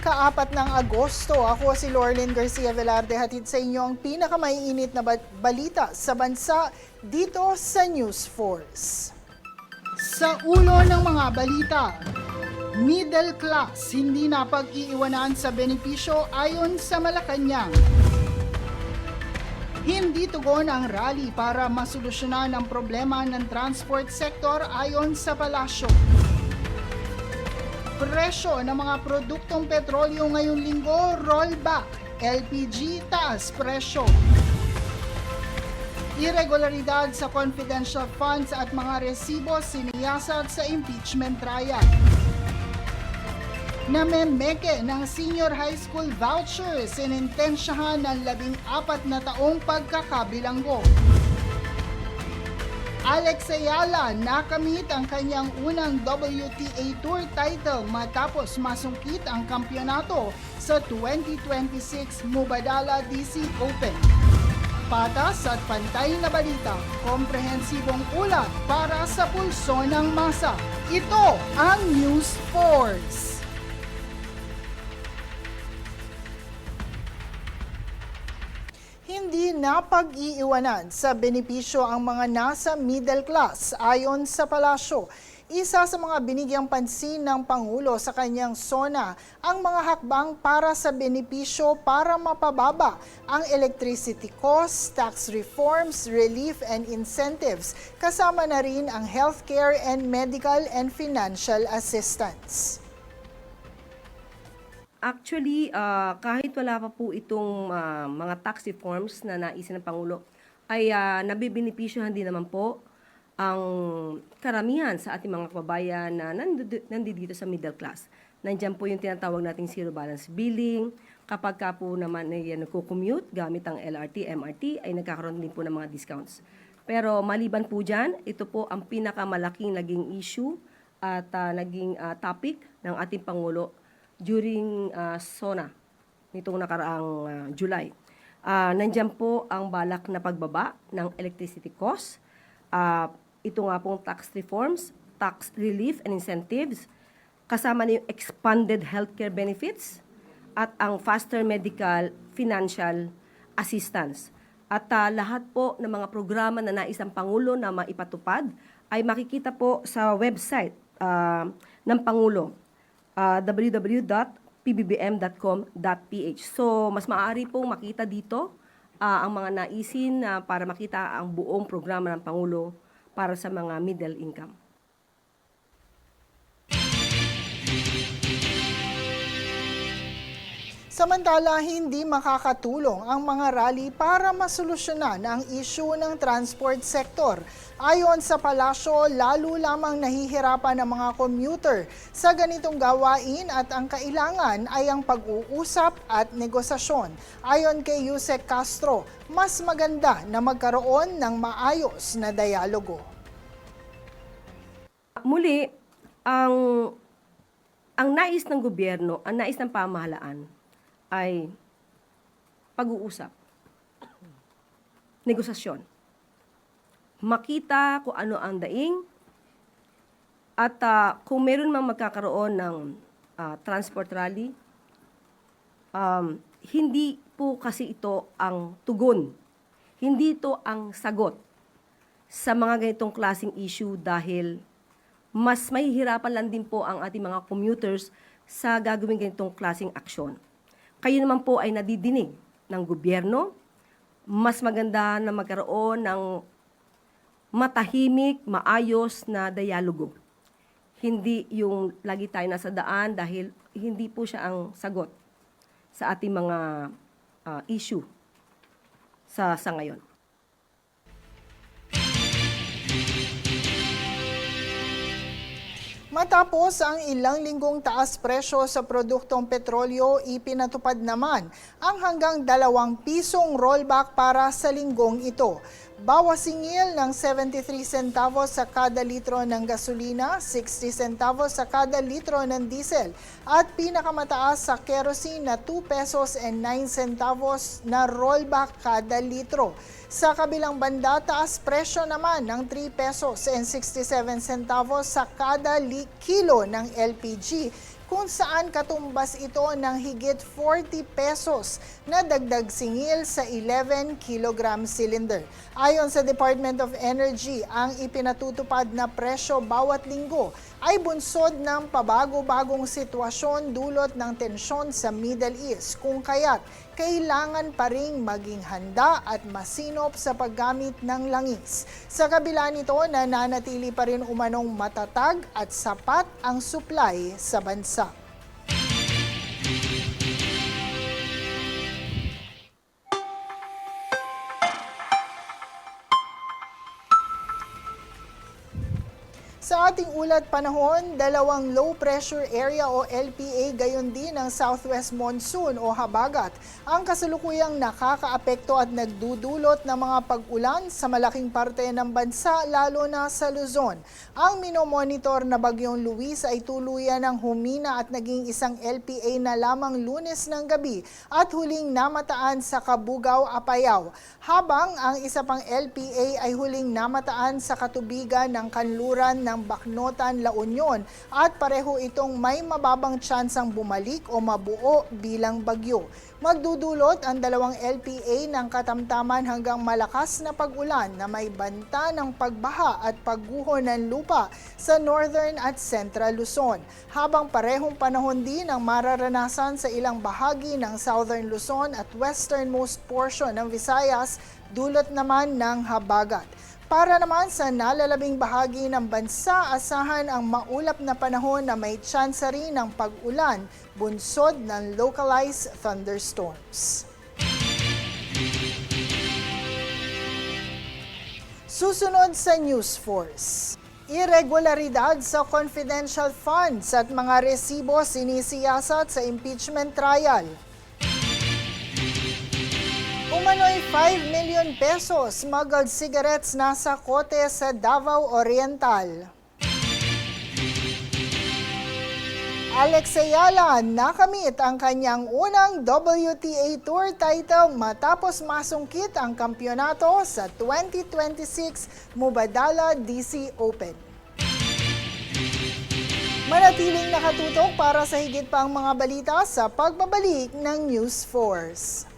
Ika-4 ng Agosto, ako si Lorlyn Garcia Velarde, hatid sa inyo ang pinakamaiinit na balita sa bansa dito sa News Force. Sa ulo ng mga balita, middle class hindi na pag-iiwanan sa benepisyo ayon sa Malacanang. Hindi tugon ang rally para masolusyonan ang problema ng transport sector ayon sa palasyo. Presyo ng mga produktong petrolyo ngayong linggo, rollback. LPG, taas presyo. Irregularidad sa confidential funds at mga resibo siniyasat sa impeachment trial. Namemeke ng senior high school voucher, sinintensyahan ng 14 na taong pagkakabilanggo. Alex Ayala nakamit ang kanyang unang WTA Tour title matapos masungkit ang kampyonato sa 2026 Mubadala DC Open. Patas at pantay na balita, komprehensibong ulat para sa pulso ng masa. Ito ang News Force. Hindi napag-iiwanan sa benepisyo ang mga nasa middle class ayon sa palasyo. Isa sa mga binigyang pansin ng Pangulo sa kanyang SONA ang mga hakbang para sa benepisyo para mapababa ang electricity costs, tax reforms, relief and incentives, kasama na rin ang healthcare and medical and financial assistance. Actually, kahit wala pa po itong mga tax reforms na naisin ng Pangulo, ay nabibenepisyohan din naman po ang karamihan sa ating mga kababayan na nandito sa middle class. Nandiyan po yung tinatawag nating zero balance billing. Kapag ka po naman ay nagko-commute gamit ang LRT, MRT, ay nagkakaroon din po ng mga discounts. Pero maliban po dyan, ito po ang pinakamalaking naging issue at naging topic ng ating Pangulo during SONA nitong nakaraang July. Nandiyan po ang balak na pagbaba ng electricity costs. Ito nga pong tax reforms, tax relief and incentives, kasama na yung expanded healthcare benefits at ang faster medical financial assistance. At lahat po ng mga programa na nais ng Pangulo na maipatupad ay makikita po sa website ng Pangulo, www.pbbm.com.ph. So, mas maaari pong makita dito ang mga naisin para makita ang buong programa ng Pangulo para sa mga middle income. Samantala, hindi makakatulong ang mga rally para masolusyonan ang issue ng transport sector. Ayon sa palasyo, lalo lamang nahihirapan ang mga commuter sa ganitong gawain at ang kailangan ay ang pag-uusap at negosasyon. Ayon kay Yusek Castro, mas maganda na magkaroon ng maayos na dialogo. Muli, ang nais ng gobyerno, ang nais ng pamahalaan ay pag-uusap, negosasyon, makita kung ano ang daing at kung meron mang magkakaroon ng transport rally, hindi po kasi ito ang tugon, hindi ito ang sagot sa mga ganitong klaseng issue dahil mas mahihirapan lang din po ang ating mga commuters sa gagawin ganitong klaseng aksyon. Kayo naman po ay nadidinig ng gobyerno, mas maganda na magkaroon ng matahimik, maayos na dialogo. Hindi yung lagi tayo nasa daan dahil hindi po siya ang sagot sa ating mga issue sa ngayon. Matapos ang ilang linggong taas presyo sa produktong petrolyo, ipinatupad naman ang hanggang 2 pisong rollback para sa linggong ito. Bawas singil ng 73 centavos sa kada litro ng gasolina, 60 centavos sa kada litro ng diesel at pinakamataas sa kerosene na 2 pesos and 9 centavos na rollback kada litro. Sa kabilang banda, taas presyo naman ng 3 pesos and 67 centavos sa kada kilo ng LPG kung saan katumbas ito ng higit 40 pesos na dagdag singil sa 11 kilogram cylinder. Ayon sa Department of Energy, ang ipinatutupad na presyo bawat linggo ay bunsod ng pabago-bagong sitwasyon dulot ng tensyon sa Middle East, kung kaya't kailangan pa ring maging handa at masinop sa paggamit ng langis. Sa kabila nito, nananatili pa rin umanong matatag at sapat ang supply sa bansa. Sa ating ulat panahon, dalawang low pressure area o LPA gayon din ang southwest monsoon o habagat ang kasalukuyang nakakaapekto at nagdudulot ng mga pag-ulan sa malaking parte ng bansa, lalo na sa Luzon. Ang minomonitor na bagyong Luis ay tuluyan ng humina at naging isang LPA na lamang Lunes ng gabi at huling namataan sa Cabugao, Apayao, habang ang isa pang LPA ay huling namataan sa katubigan ng kanluran ng Bacnotan, La Union, at pareho itong may mababang tsansang bumalik o mabuo bilang bagyo. Magdudulot ang dalawang LPA ng katamtaman hanggang malakas na pag-ulan na may banta ng pagbaha at pagguho ng lupa sa Northern at Central Luzon, habang parehong panahon din ang mararanasan sa ilang bahagi ng Southern Luzon at westernmost portion ng Visayas, dulot naman ng habagat. Para naman sa nalalabing bahagi ng bansa, asahan ang maulap na panahon na may tsansa rin ng pag-ulan, bunsod ng localized thunderstorms. Susunod sa News Force. Irregularidad sa confidential funds at mga resibo sinisiyasat sa impeachment trial. Umano'y 5 million pesos smuggled cigarettes nasa kote sa Davao Oriental. Alex Ayala nakamit ang kanyang unang WTA Tour title matapos masungkit ang kampyonato sa 2026 Mubadala DC Open. Manatiling nakatutok para sa higit pang mga balita sa pagbabalik ng News Force.